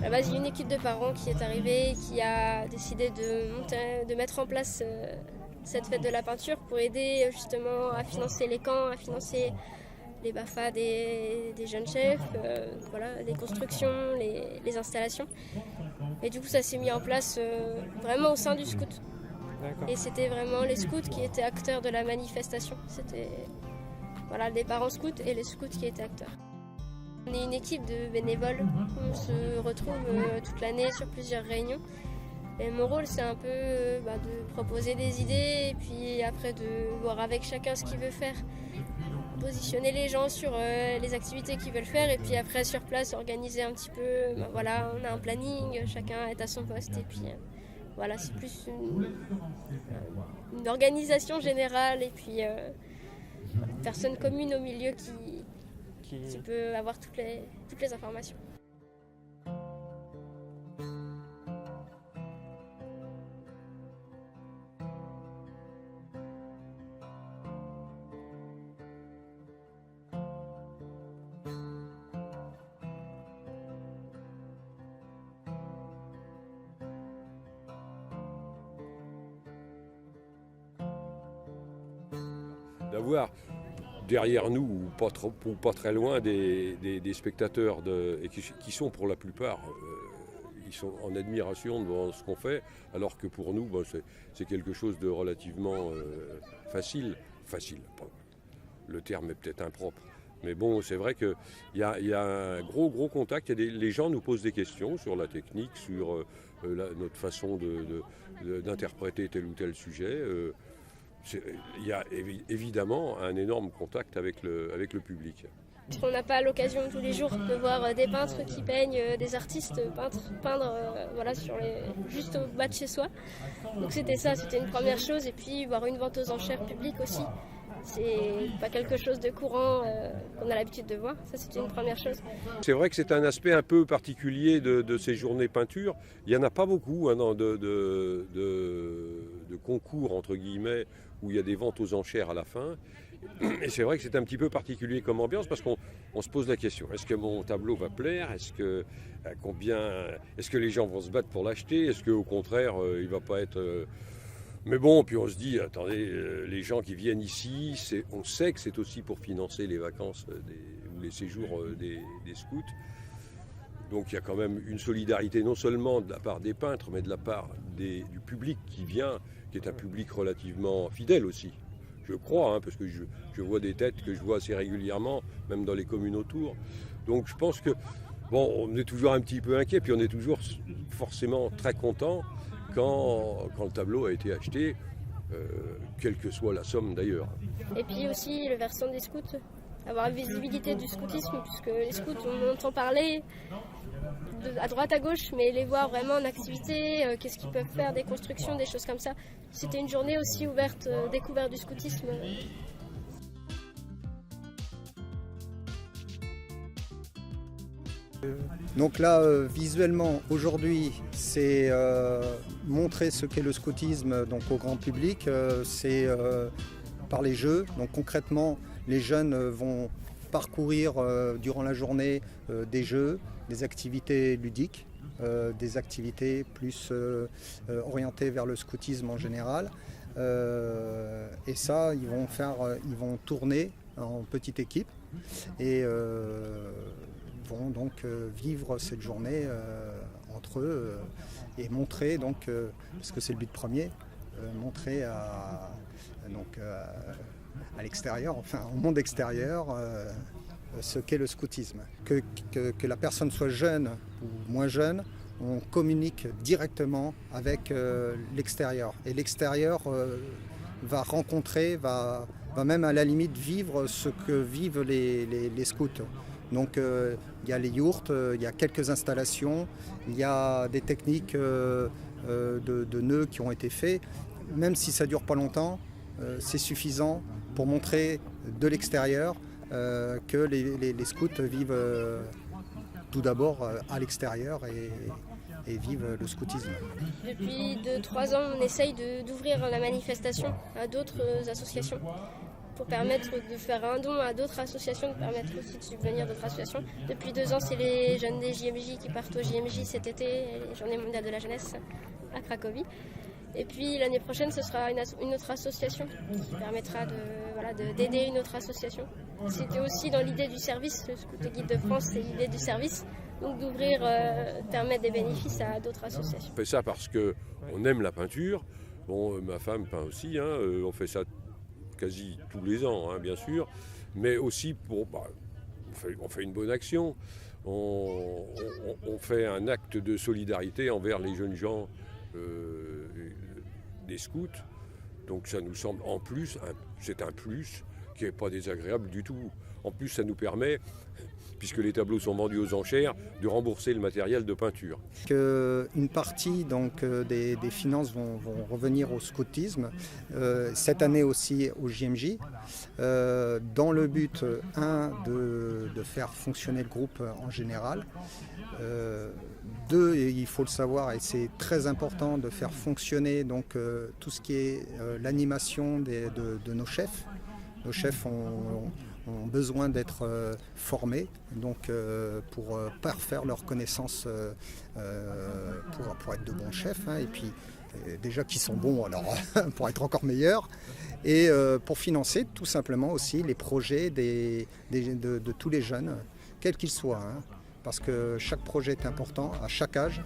la base, il y a une équipe de parents qui est arrivée, qui a décidé de mettre en place cette fête de la peinture pour aider justement à financer les camps, à financer les BAFA des jeunes chefs, voilà, les constructions, les installations. Et du coup, ça s'est mis en place vraiment au sein du scout. D'accord. Et c'était vraiment les scouts qui étaient acteurs de la manifestation. C'était voilà, les parents scouts et les scouts qui étaient acteurs. On est une équipe de bénévoles. On se retrouve toute l'année sur plusieurs réunions. Et mon rôle, c'est un peu de proposer des idées et puis après de voir avec chacun ce qu'il veut faire. Positionner les gens sur les activités qu'ils veulent faire et puis après sur place organiser un petit peu. Voilà, on a un planning, chacun est à son poste et puis voilà, c'est plus une organisation générale et puis une personne commune au milieu qui peut avoir toutes les informations. D'avoir derrière nous, ou pas très loin, des spectateurs qui sont pour la plupart, ils sont en admiration devant ce qu'on fait, alors que pour nous, c'est quelque chose de relativement facile. Facile, le terme est peut-être impropre. Mais bon, c'est vrai qu'il y a un gros contact. Les gens nous posent des questions sur la technique, sur notre façon d'interpréter tel ou tel sujet. Il y a évidemment un énorme contact avec le public. On n'a pas l'occasion tous les jours de voir des peintres qui peignent, des artistes peindre voilà, juste au bas de chez soi. Donc c'était une première chose. Et puis voir une vente aux enchères publique aussi. C'est pas quelque chose de courant qu'on a l'habitude de voir. Ça, c'était une première chose. C'est vrai que c'est un aspect un peu particulier de ces journées peinture. Il n'y en a pas beaucoup de concours, entre guillemets, où il y a des ventes aux enchères à la fin. Et c'est vrai que c'est un petit peu particulier comme ambiance parce qu'on se pose la question, est-ce que mon tableau va plaire ? Est-ce que les gens vont se battre pour l'acheter ? Est-ce qu'au contraire, il ne va pas être... Mais bon, puis on se dit, attendez, les gens qui viennent ici, on sait que c'est aussi pour financer les vacances ou les séjours des scouts. Donc il y a quand même une solidarité non seulement de la part des peintres, mais de la part du public qui vient, qui est un public relativement fidèle aussi. Je crois, parce que je vois des têtes que je vois assez régulièrement, même dans les communes autour. Donc je pense que, on est toujours un petit peu inquiet, puis on est toujours forcément très content quand le tableau a été acheté, quelle que soit la somme d'ailleurs. Et puis aussi le versant des scouts, avoir une visibilité du scoutisme, puisque les scouts, on entend parler à droite à gauche, mais les voir vraiment en activité, qu'est-ce qu'ils peuvent faire, des constructions, des choses comme ça. C'était une journée aussi ouverte, découverte du scoutisme. Donc là, visuellement, aujourd'hui, c'est montrer ce qu'est le scoutisme donc, au grand public. C'est par les jeux. Donc concrètement, les jeunes vont parcourir durant la journée des jeux, des activités ludiques, des activités plus orientées vers le scoutisme en général. Et ça, ils vont tourner en petite équipe et vont donc vivre cette journée entre eux et montrer, donc, parce que c'est le but premier, montrer à l'extérieur, enfin au monde extérieur, ce qu'est le scoutisme. Que la personne soit jeune ou moins jeune, on communique directement avec l'extérieur. Et l'extérieur va rencontrer, va même à la limite vivre ce que vivent les scouts. Donc il y a les yourtes, il y a quelques installations, il y a des techniques de nœuds qui ont été faits. Même si ça ne dure pas longtemps, c'est suffisant pour montrer de l'extérieur que les scouts vivent tout d'abord à l'extérieur et vivent le scoutisme. Depuis 2-3 ans, on essaye d'ouvrir la manifestation à d'autres associations. pour permettre de faire un don à d'autres associations, de permettre aussi de subvenir d'autres associations. Depuis 2 ans, c'est les jeunes des JMJ qui partent au JMJ cet été, les Journées mondiales de la jeunesse à Cracovie. Et puis l'année prochaine, ce sera une autre association qui permettra d'aider une autre association. C'était aussi dans l'idée du service, le Scout Guide de France, c'est l'idée du service, donc d'ouvrir, permettre des bénéfices à d'autres associations. On fait ça parce qu'on aime la peinture. Bon, ma femme peint aussi, on fait ça quasi tous les ans, bien sûr, mais aussi on fait une bonne action. On fait un acte de solidarité envers les jeunes gens des scouts. Donc ça nous semble, en plus, c'est un plus qui n'est pas désagréable du tout. En plus, ça nous permet, puisque les tableaux sont vendus aux enchères, de rembourser le matériel de peinture. Une partie des finances vont revenir au scoutisme, cette année aussi au JMJ, dans le but, de faire fonctionner le groupe en général. 2, il faut le savoir, et c'est très important de faire fonctionner tout ce qui est l'animation de nos chefs. Nos chefs ont besoin d'être formés pour parfaire leurs connaissances pour être de bons chefs, et puis déjà qu'ils sont bons, alors pour être encore meilleurs, et pour financer tout simplement aussi les projets de tous les jeunes, quels qu'ils soient, parce que chaque projet est important à chaque âge,